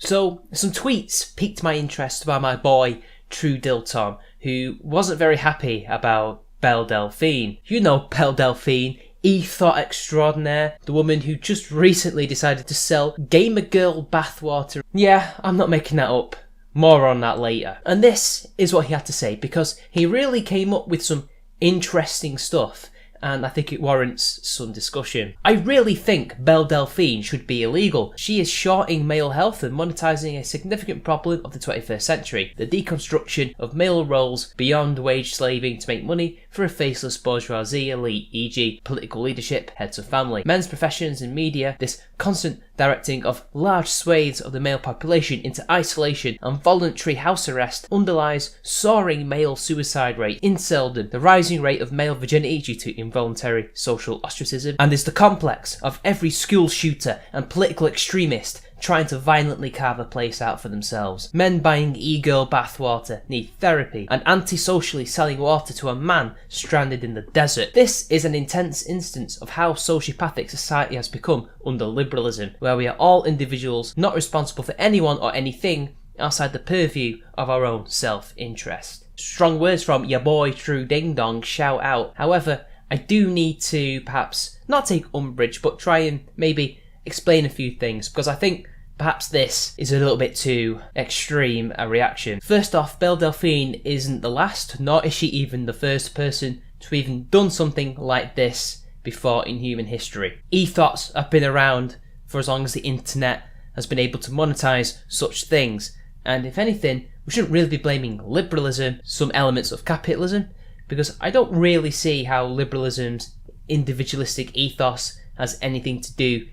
So some tweets piqued my interest by my boy True Dilton, who wasn't very happy about Belle Delphine. You know Belle Delphine, e-thought extraordinaire, the woman who just recently decided to sell gamer girl bathwater. Yeah, I'm not making that up. More on that later. And this is what he had to say, because he really came up with some interesting stuff, and I think it warrants some discussion. I really think Belle Delphine should be illegal. She is shorting male health and monetizing a significant problem of the 21st century, the deconstruction of male roles beyond wage slaving to make money for a faceless bourgeoisie elite, e.g. political leadership, heads of family, men's professions and media. This constant directing of large swathes of the male population into isolation and voluntary house arrest underlies soaring male suicide rate, inceldom, the rising rate of male virginity due to involuntary social ostracism, and is the complex of every school shooter and political extremist trying to violently carve a place out for themselves. Men buying e-girl bathwater need therapy, and anti-socially selling water to a man stranded in the desert. This is an intense instance of how sociopathic society has become under liberalism, where we are all individuals not responsible for anyone or anything outside the purview of our own self-interest. Strong words from your boy True Ding Dong, shout out. However, I do need to perhaps not take umbrage, but try and maybe explain a few things, because I think perhaps this is a little bit too extreme a reaction. First off, Belle Delphine isn't the last, nor is she even the first person to even done something like this before in human history. E-thoughts have been around for as long as the internet has been able to monetize such things, and if anything, we shouldn't really be blaming liberalism, some elements of capitalism, because I don't really see how liberalism's individualistic ethos has anything to do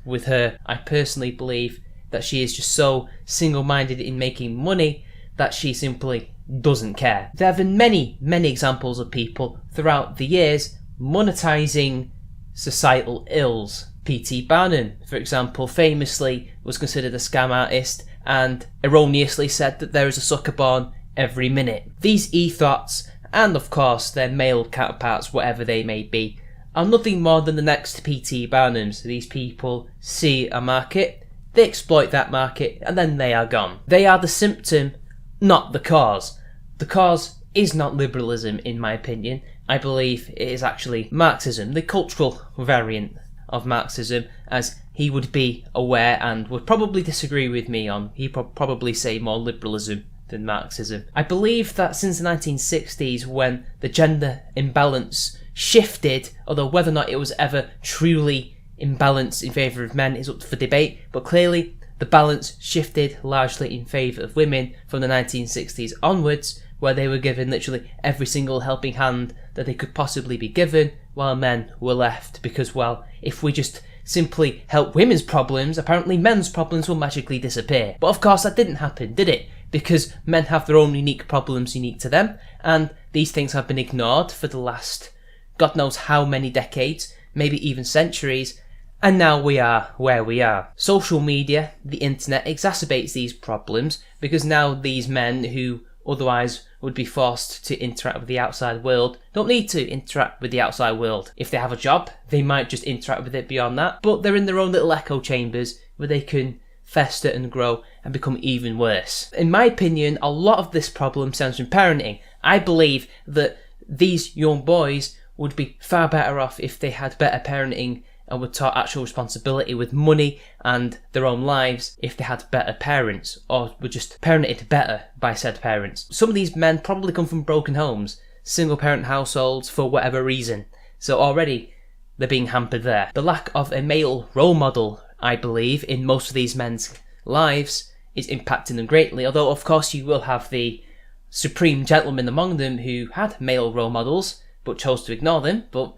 with her. I personally believe that she is just so single-minded in making money that she simply doesn't care. There have been many examples of people throughout the years monetizing societal ills. P.T. Barnum, for example, famously was considered a scam artist and erroneously said that there is a sucker born every minute. These e-thoughts, and of course their male counterparts, whatever they may be, are nothing more than the next P.T. Barnums. These people see a market, they exploit that market, and then they are gone. They are the symptom, not the cause. The cause is not liberalism, in my opinion. I believe it is actually Marxism, the cultural variant of Marxism, as he would be aware and would probably disagree with me on. He'd probably say more liberalism than Marxism. I believe that since the 1960s, when the gender imbalance shifted, although whether or not it was ever truly imbalanced in favour of men is up for debate, but clearly the balance shifted largely in favour of women from the 1960s onwards, where they were given literally every single helping hand that they could possibly be given, while men were left because, well, if we just simply help women's problems, apparently men's problems will magically disappear. But of course that didn't happen, did it? Because men have their own unique problems unique to them, and these things have been ignored for the last God knows how many decades, maybe even centuries, and now we are where we are. Social media, the internet, exacerbates these problems, because now these men who otherwise would be forced to interact with the outside world don't need to interact with the outside world. If they have a job, they might just interact with it beyond that, but they're in their own little echo chambers where they can fester and grow and become even worse. In my opinion, a lot of this problem stems from parenting. I believe that these young boys would be far better off if they had better parenting and were taught actual responsibility with money and their own lives if they had better parents, or were just parented better by said parents. Some of these men probably come from broken homes, single parent households for whatever reason, so already they're being hampered there. The lack of a male role model, I believe, in most of these men's lives is impacting them greatly, although of course you will have the supreme gentlemen among them who had male role models but chose to ignore them, but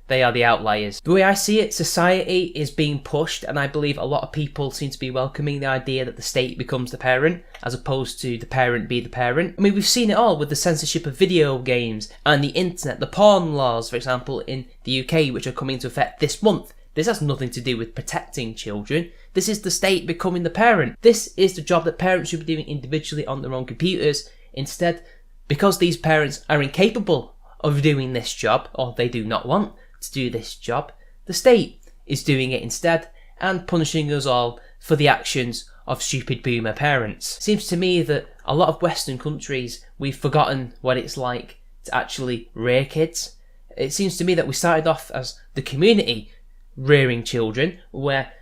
they are the outliers. The way I see it, society is being pushed, and I believe a lot of people seem to be welcoming the idea that the state becomes the parent, as opposed to the parent be the parent. I mean, we've seen it all with the censorship of video games and the internet, the porn laws, for example, in the UK, which are coming into effect this month. This has nothing to do with protecting children. This is the state becoming the parent. This is the job that parents should be doing individually on their own computers. Instead, because these parents are incapable of doing this job, or they do not want to do this job, the state is doing it instead and punishing us all for the actions of stupid boomer parents. It seems to me that a lot of Western countries, we've forgotten what it's like to actually rear kids. It seems to me that we started off as the community rearing children, where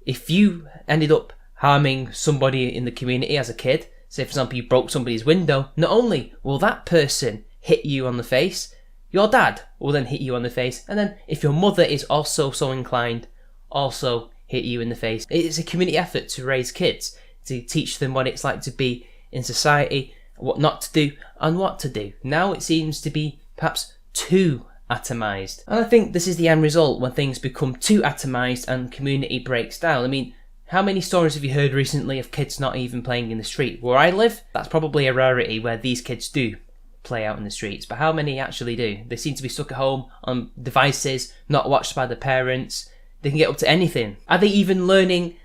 if you ended up harming somebody in the community as a kid, say for example you broke somebody's window, not only will that person hit you on the face, your dad will then hit you on the face, and then if your mother is also so inclined, also hit you in the face. It's a community effort to raise kids, to teach them what it's like to be in society, what not to do and what to do. Now it seems to be perhaps too atomised. And I think this is the end result when things become too atomised and community breaks down. I mean, how many stories have you heard recently of kids not even playing in the street? Where I live, that's probably a rarity where these kids do play out in the streets, but how many actually do? They seem to be stuck at home on devices, not watched by their parents. They can get up to anything. Are they even learning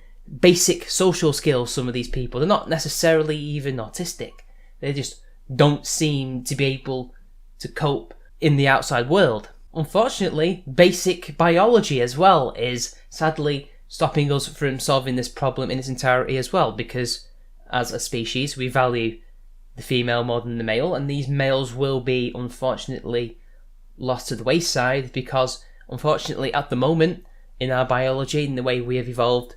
basic social skills, some of these people? They're not necessarily even autistic. They just don't seem to be able to cope in the outside world. Unfortunately, basic biology as well is sadly stopping us from solving this problem in its entirety as well, because as a species we value the female more than the male, and these males will be unfortunately lost to the wayside because unfortunately at the moment in our biology, in the way we have evolved,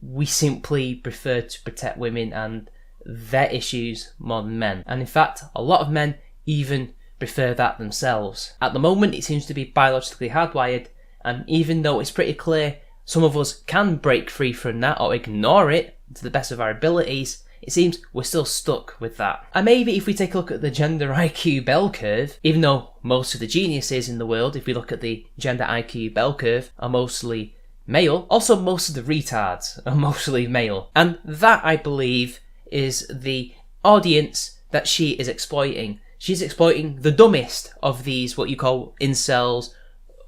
we simply prefer to protect women and their issues more than men. And in fact, a lot of men even prefer that themselves. At the moment, it seems to be biologically hardwired, and even though it's pretty clear some of us can break free from that or ignore it to the best of our abilities, it seems we're still stuck with that. And maybe if we take a look at the gender IQ bell curve, even though most of the geniuses in the world, if we look at the gender IQ bell curve, are mostly male, also most of the retards are mostly male. And that, I believe, is the audience that she is exploiting. She's exploiting the dumbest of these, what you call incels,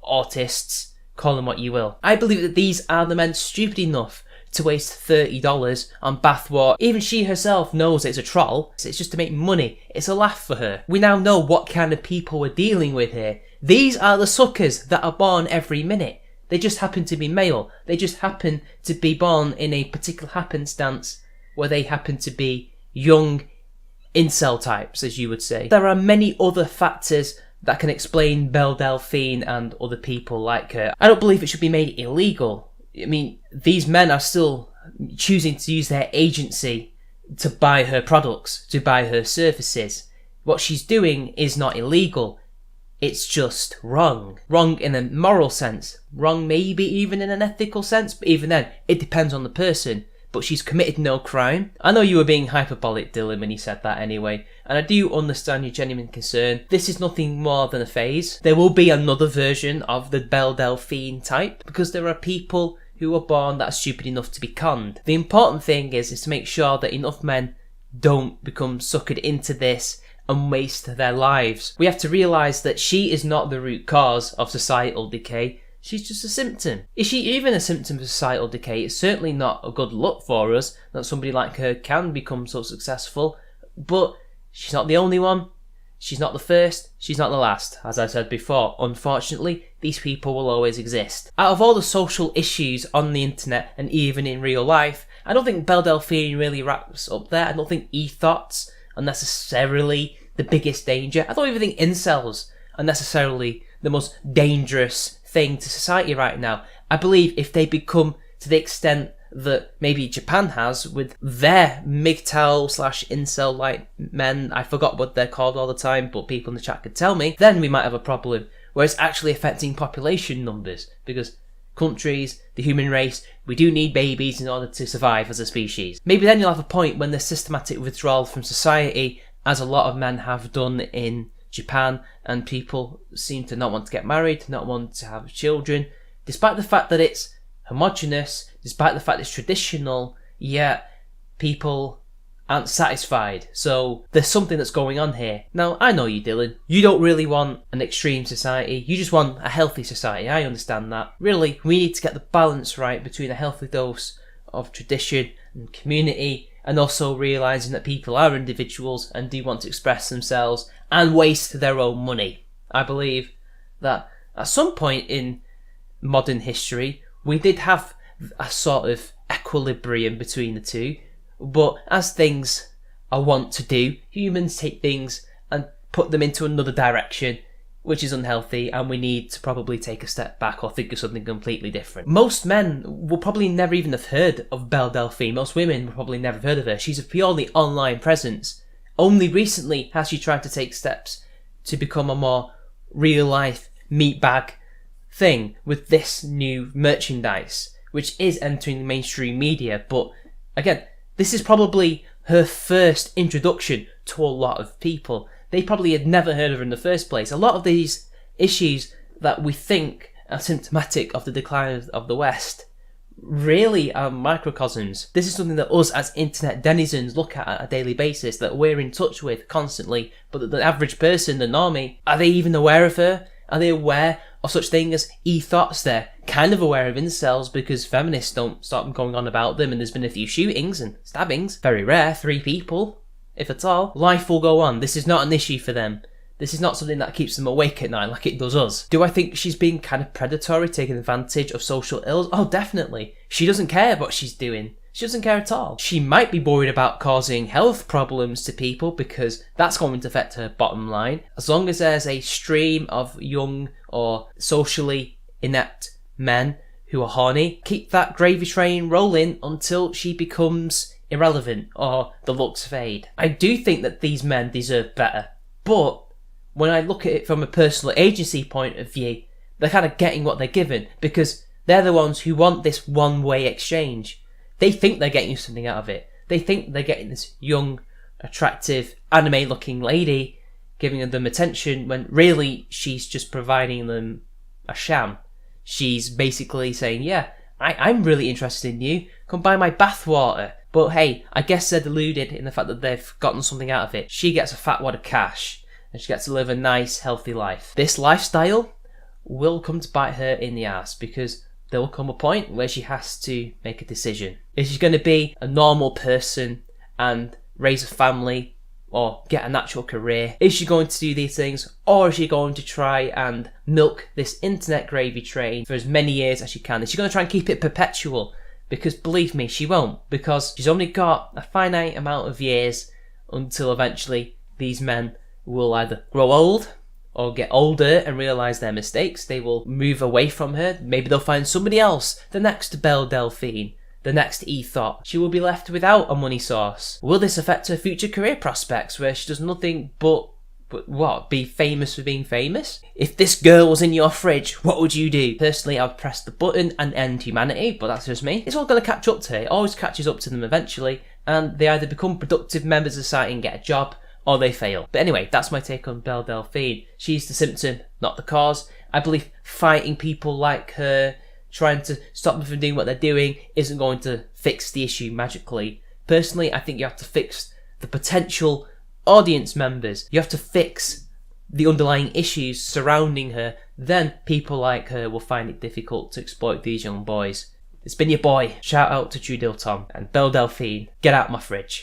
autists, call them what you will. I believe that these are the men stupid enough to waste $30 on bathwater. Even she herself knows it's a troll. It's just to make money. It's a laugh for her. We now know what kind of people we're dealing with here. These are the suckers that are born every minute. They just happen to be male. They just happen to be born in a particular happenstance where they happen to be young incel types, as you would say. There are many other factors that can explain Belle Delphine and other people like her. I don't believe it should be made illegal. I mean, these men are still choosing to use their agency to buy her products, to buy her services. What she's doing is not illegal. It's just wrong. Wrong in a moral sense. Wrong maybe even in an ethical sense, but even then, it depends on the person. But she's committed no crime. I know you were being hyperbolic, Dylan, when you said that anyway, and I do understand your genuine concern. This is nothing more than a phase. There will be another version of the Belle Delphine type, because there are people who are born that are stupid enough to be conned. The important thing is to make sure that enough men don't become suckered into this and waste their lives. We have to realise that she is not the root cause of societal decay. She's just a symptom. Is she even a symptom of societal decay? It's certainly not a good look for us that somebody like her can become so successful, but she's not the only one. She's not the first, she's not the last. As I said before, unfortunately, these people will always exist. Out of all the social issues on the internet and even in real life, I don't think Belle Delphine really wraps up there. I don't think e-thoughts are necessarily the biggest danger. I don't even think incels are necessarily the most dangerous thing to society right now. I believe if they become to the extent that maybe Japan has with their MGTOW/incel like men, I forgot what they're called all the time, but people in the chat could tell me, then we might have a problem where it's actually affecting population numbers, because countries, the human race, we do need babies in order to survive as a species. Maybe then you'll have a point when there's systematic withdrawal from society, as a lot of men have done in Japan, and people seem to not want to get married, not want to have children, despite the fact that it's homogenous, despite the fact it's traditional, yet people aren't satisfied. So there's something that's going on here. Now, I know you, Dylan. You don't really want an extreme society. You just want a healthy society. I understand that. Really, we need to get the balance right between a healthy dose of tradition and community, and also realising that people are individuals and do want to express themselves and waste their own money. I believe that at some point in modern history, we did have a sort of equilibrium between the two, But as things are wont to do, humans take things and put them into another direction, which is unhealthy, and we need to probably take a step back or think of something completely different. Most men will probably never even have heard of Belle Delphine. Most women will probably never have heard of her. She's a purely online presence. Only recently has she tried to take steps to become a more real-life meatbag thing with this new merchandise, which is entering the mainstream media. But again, this is probably her first introduction to a lot of people. They probably had never heard of her in the first place. A lot of these issues that we think are symptomatic of the decline of the West really are microcosms. This is something that us as internet denizens look at a daily basis, that we're in touch with constantly, but that the average person, the normie, are they even aware of her? Are they aware of such thing as e-thoughts? They're kind of aware of incels because feminists don't stop going on about them, and there's been a few shootings and stabbings. Very rare, 3 people, if at all. Life will go on. This is not an issue for them. This is not something that keeps them awake at night like it does us. Do I think she's being kind of predatory, taking advantage of social ills? Oh, definitely. She doesn't care what she's doing. She doesn't care at all. She might be worried about causing health problems to people because that's going to affect her bottom line. As long as there's a stream of young or socially inept men who are horny, keep that gravy train rolling until she becomes irrelevant or the looks fade. I do think that these men deserve better, but when I look at it from a personal agency point of view, they're kind of getting what they're given because they're the ones who want this one-way exchange. They think they're getting something out of it. They think they're getting this young, attractive, anime-looking lady giving them attention when really she's just providing them a sham. She's basically saying, yeah, I'm really interested in you. Come buy my bathwater. But hey, I guess they're deluded in the fact that they've gotten something out of it. She gets a fat wad of cash and she gets to live a nice, healthy life. This lifestyle will come to bite her in the ass because there will come a point where she has to make a decision. Is she going to be a normal person and raise a family or get an actual career? Is she going to do these things, or is she going to try and milk this internet gravy train for as many years as she can? Is she going to try and keep it perpetual? Because believe me, she won't, because she's only got a finite amount of years until eventually these men will either grow old or get older and realise their mistakes. They will move away from her. Maybe they'll find somebody else, the next Belle Delphine, the next e-thought. She will be left without a money source. Will this affect her future career prospects where she does nothing but what? Be famous for being famous? If this girl was in your fridge, what would you do? Personally, I would press the button and end humanity, but that's just me. It's all going to catch up to her. It always catches up to them eventually, and they either become productive members of society and get a job, or they fail. But anyway, that's my take on Belle Delphine. She's the symptom, not the cause. I believe fighting people like her, trying to stop them from doing what they're doing, isn't going to fix the issue magically. Personally, I think you have to fix the potential audience members. You have to fix the underlying issues surrounding her. Then people like her will find it difficult to exploit these young boys. It's been your boy. Shout out to True Tom and Belle Delphine. Get out my fridge.